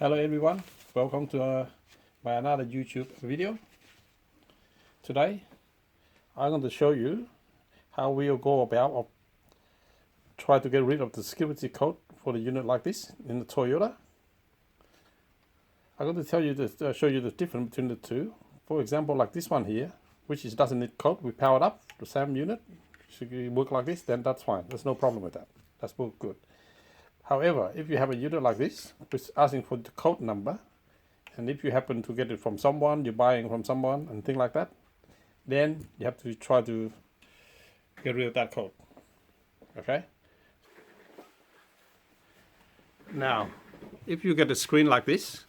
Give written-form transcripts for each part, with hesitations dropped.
Hello everyone, welcome to my another YouTube video. Today I'm going to show you how we'll go about or try to get rid of the security code for the unit like this in the Toyota. I'm going to tell you show you the difference between the two. For example, like this one here, which doesn't need code, we powered up the same unit. Should work like this, then that's fine. There's no problem with that. That's both good. However, if you have a unit like this, which asking for the code number, and if you happen to get it from someone, you're buying from someone and things like that, then you have to try to get rid of that code. Okay? Now, if you get a screen like this,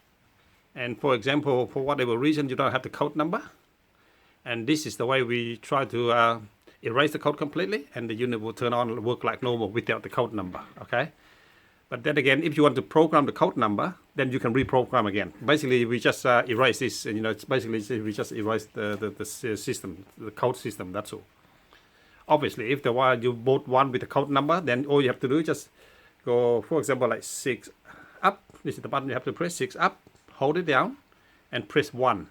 and for example, for whatever reason you don't have the code number, and this is the way we try to erase the code completely, and the unit will turn on and work like normal without the code number. Okay? But then again, if you want to program the code number, then you can reprogram again. Basically, we just erase this, and it's basically we just erase the system, the code system. That's all. Obviously, if you bought one with the code number, then all you have to do is just go, for example, like 6 up. This is the button you have to press. 6 up, hold it down, and press 1.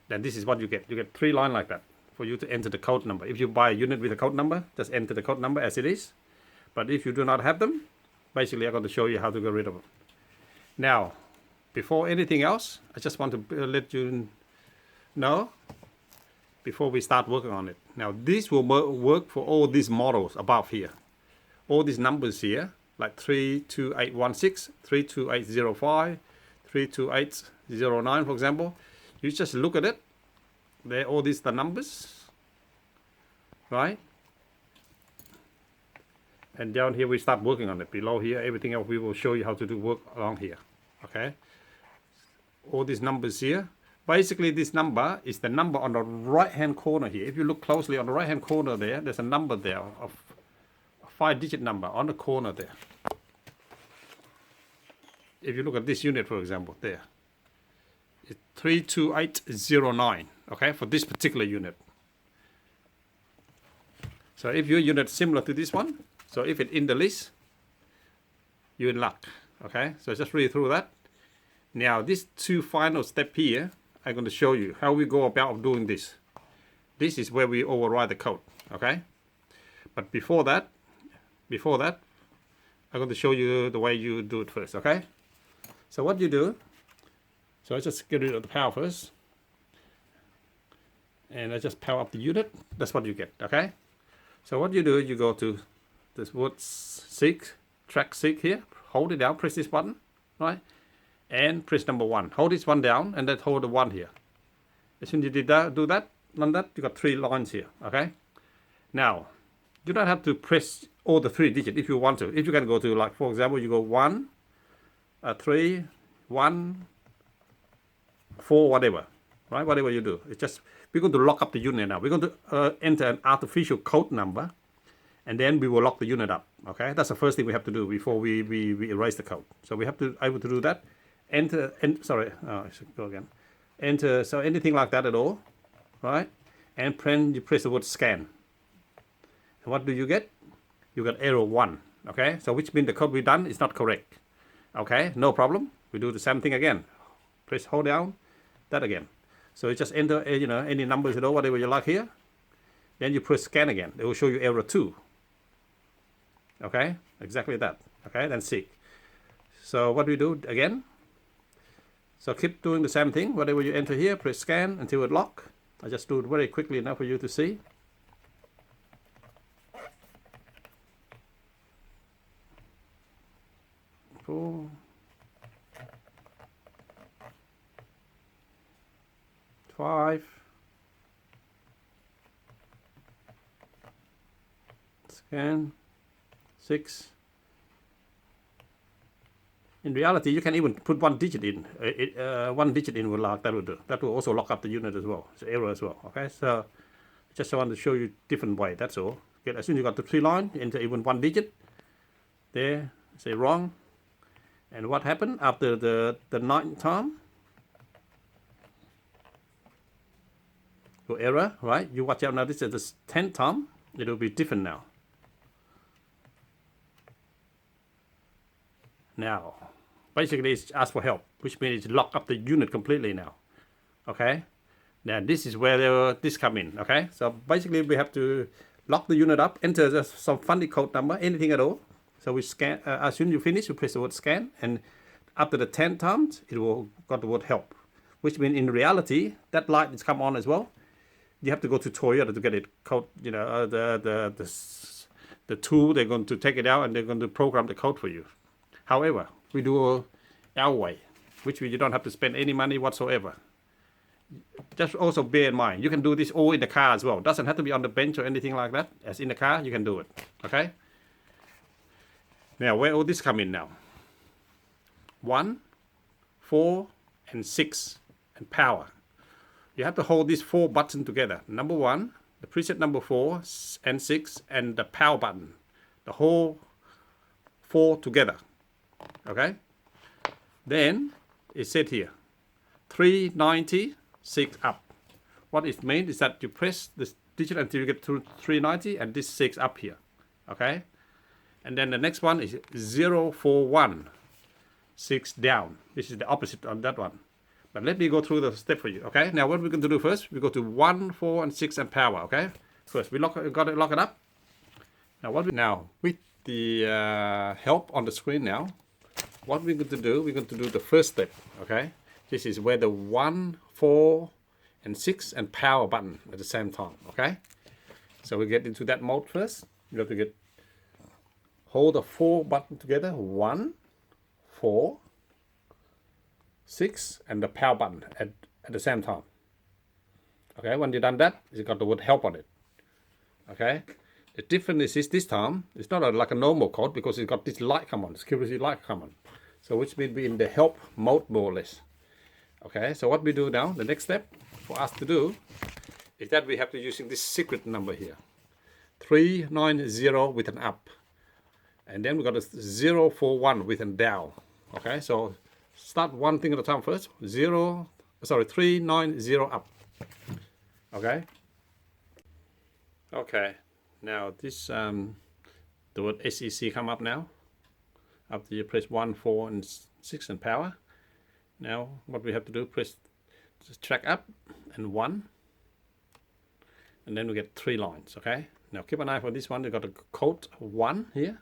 Then this is what you get. You get 3 lines like that for you to enter the code number. If you buy a unit with a code number, just enter the code number as it is. But if you do not have them, basically I'm going to show you how to get rid of them. Now, before anything else, I just want to let you know, before we start working on it. Now, this will work for all these models above here. All these numbers here, like 32816, 32805, 32809, for example. You just look at it. There, all these the numbers, right? And down here we start working on it. Below here, everything else we will show you how to do work along here. Okay. All these numbers here. Basically, this number is the number on the right-hand corner here. If you look closely on the right-hand corner there, there's a number there of a 5-digit number on the corner there. If you look at this unit, for example, there, it's 32809. Okay, for this particular unit. So if your unit is similar to this one, so if it's in the list, you're in luck. Okay, so just read through that. Now, these 2 final steps here, I'm going to show you how we go about doing this. This is where we override the code. Okay, but before that, I'm going to show you the way you do it first. Okay, so what you do, so I just get rid of the power first, and I just power up the unit. That's what you get. Okay, so what you do, you go to this word seek, track seek here, hold it down, press this button, right? And press number 1. Hold this one down and then hold the 1 here. As soon as you did that, do that, run that, you got 3 lines here, okay? Now, you don't have to press all the 3 digits if you want to. If you can go to, like, for example, you go 1, 3, 1, 4, whatever, right? Whatever you do. It's just, we're going to lock up the unit now. We're going to enter an artificial code number, and then we will lock the unit up. Okay, that's the first thing we have to do before we erase the code. So we have to able to do that. Enter, sorry, I should go again. Enter, so anything like that at all, right? And you press the word scan. And what do you get? You get error 1. Okay, so which means the code we done is not correct. Okay, no problem. We do the same thing again. Press hold down, that again. So you just enter, any numbers at all, whatever you like here. Then you press scan again. It will show you error 2. Okay, exactly that. Okay, then seek. So what do we do again? So keep doing the same thing. Whatever you enter here, press scan until it lock. I just do it very quickly enough for you to see. Four. 5. Scan. 6. In reality, you can even put 1 digit in. 1 digit in will lock. That will do. That will also lock up the unit as well. It's error as well. Okay, so just want to show you different way. That's all. Okay, as soon as you got the 3 line, enter even 1 digit. There, say wrong. And what happened after the 9th time? Go error, right? You watch out now. This is the 10th time. It will be different now. Now, basically it's ask for help, which means it's lock up the unit completely now. Okay, now this is where this come in. Okay, so basically we have to lock the unit up, enter some funny code number, anything at all. So we scan, as soon as you finish, you press the word scan, and after the 10 times, it will got the word help, which means in reality, that light is come on as well. You have to go to Toyota to get it code, you know, the tool, they're going to take it out and they're going to program the code for you. However, we do our way, which means you don't have to spend any money whatsoever. Just also bear in mind, you can do this all in the car as well. Doesn't have to be on the bench or anything like that. As in the car, you can do it. Okay? Now, where all this come in now? 1, 4, and 6, and power. You have to hold these 4 buttons together. Number 1, the preset number 4 and 6, and the power button. The whole 4 together. Okay? Then, it said here, 390, 6 up. What it means is that you press this digit until you get to 390 and this 6 up here. Okay? And then the next one is 041, 6 down. This is the opposite on that one. But let me go through the step for you. Okay? Now what we're going to do first, we go to 1, 4, and 6 and power. Okay? First, we got to lock it up. Now with the help on the screen now, what we're going to do, we're going to do the first step. Okay? This is where the 1, 4, and 6 and power button at the same time. Okay? So we get into that mode first. You have to hold the 4 button together. 1, 4, 6, and the power button at the same time. Okay? When you've done that, it's got the word help on it. Okay? The difference is this time, it's not like a normal code because it's got this light come on, security light come on. So which means we're in the help mode more or less. Okay, so what we do now, the next step for us to do is that we have to using this secret number here. 390 with an up. And then we got a 041 with a down. Okay, so start one thing at a time first. 390 up. Okay. Okay. Now this the word SEC come up now. After you press 1, 4, and 6 and power. Now what we have to do, press track up and 1. And then we get 3 lines. Okay. Now keep an eye for this one. You got a code 1 here.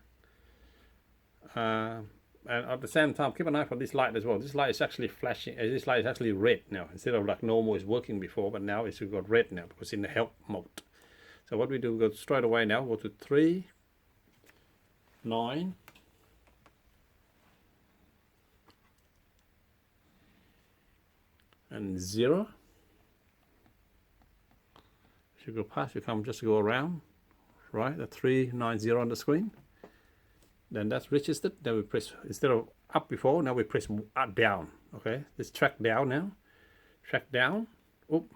And at the same time, keep an eye for this light as well. This light is actually flashing. This light is actually red now. Instead of like normal is working before, but now it's got red now because it's in the help mode. So what we do, we go straight away now. Go to 3, 9, and 0. If you go past, you come just go around, right? The 390 on the screen. Then that's registered. Then we press, instead of up before, now we press down. Okay, let's track down now. Track down. Oop.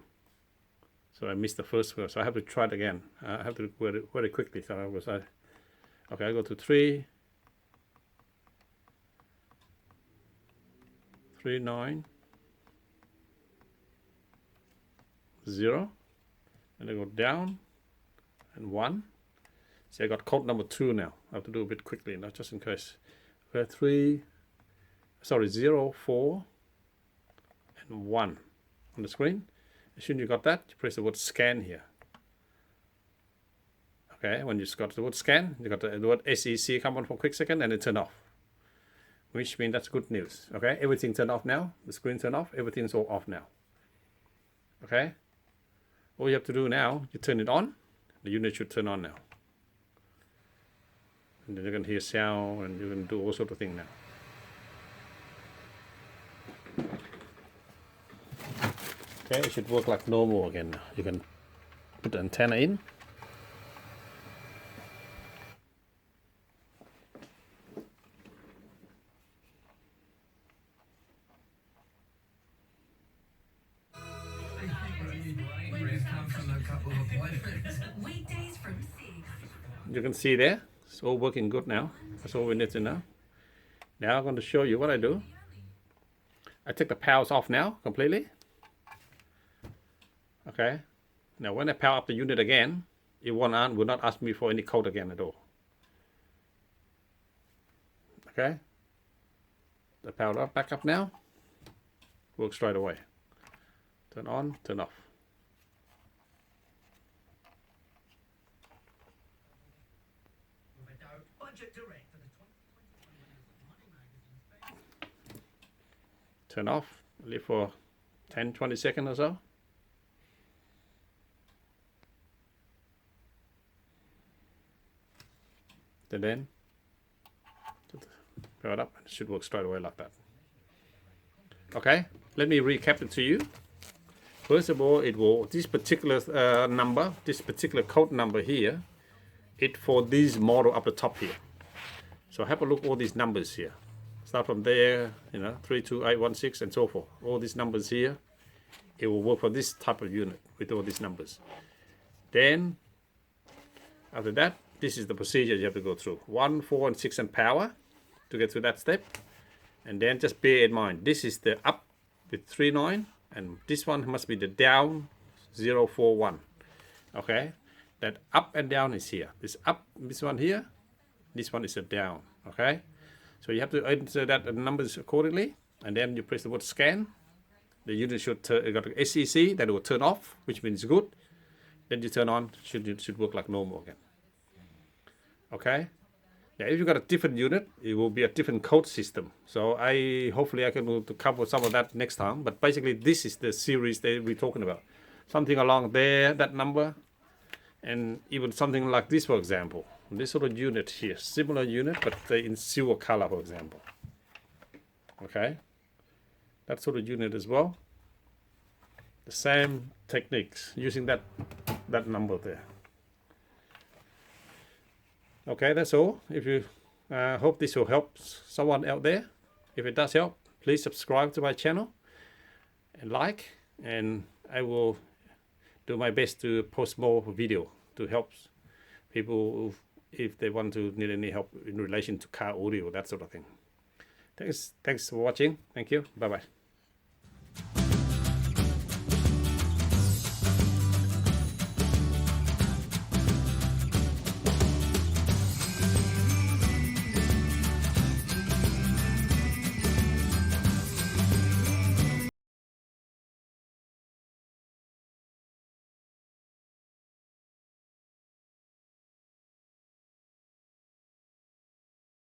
So I missed the first one, so I have to try it again. I have to do it very quickly. So okay, I go to 3, 3, 9, 0, and I go down and 1. See, I got code number 2 now. I have to do a bit quickly now, just in case. We have 0, 4, and 1 on the screen. As soon as you got that, you press the word scan here. Okay, when you got the word scan, you got the word SEC come on for a quick second and it turn off. Which means that's good news. Okay, everything turned off now. The screen turned off. Everything's all off now. Okay, all you have to do now, you turn it on. The unit should turn on now. And then you can hear sound and you can do all sorts of things now. Okay, it should work like normal again now. You can put the antenna in. You can see there, it's all working good now. That's all we need to know. Now I'm going to show you what I do. I take the powers off now completely. Okay. Now when I power up the unit again, it will not ask me for any code again at all. Okay. the power up, back up now. Works right away. Turn on, turn off. Turn off, leave for 10-20 seconds or so. And then power it up, and it should work straight away like that. Okay, let me recap it to you. First of all, it will, this particular number, this particular code number here, it for this model up the top here. So have a look at all these numbers here. Start from there, 32816 and so forth. All these numbers here, it will work for this type of unit with all these numbers. Then, after that, this is the procedure you have to go through. 1, 4, and 6 and power to get to that step. And then just bear in mind, this is the up with 39, and this one must be the down 041. Okay, that up and down is here. This up, this one here, this one is a down. Okay, so you have to enter that numbers accordingly, and then you press the word scan. The unit should got an SEC that will turn off, which means good. Then you turn on, should work like normal again. Okay. Yeah, if you got a different unit, it will be a different code system. So hopefully I can cover some of that next time. But basically, this is the series that we're talking about. Something along there, that number, and even something like this, for example. This sort of unit here, similar unit, but in silver color, for example. Okay, that sort of unit as well. The same techniques using that number there. Okay, that's all. If you hope this will help someone out there. If it does help, please subscribe to my channel and like, and I will do my best to post more video to help people if they want to need any help in relation to car audio, that sort of thing. Thanks for watching. Thank you. Bye bye.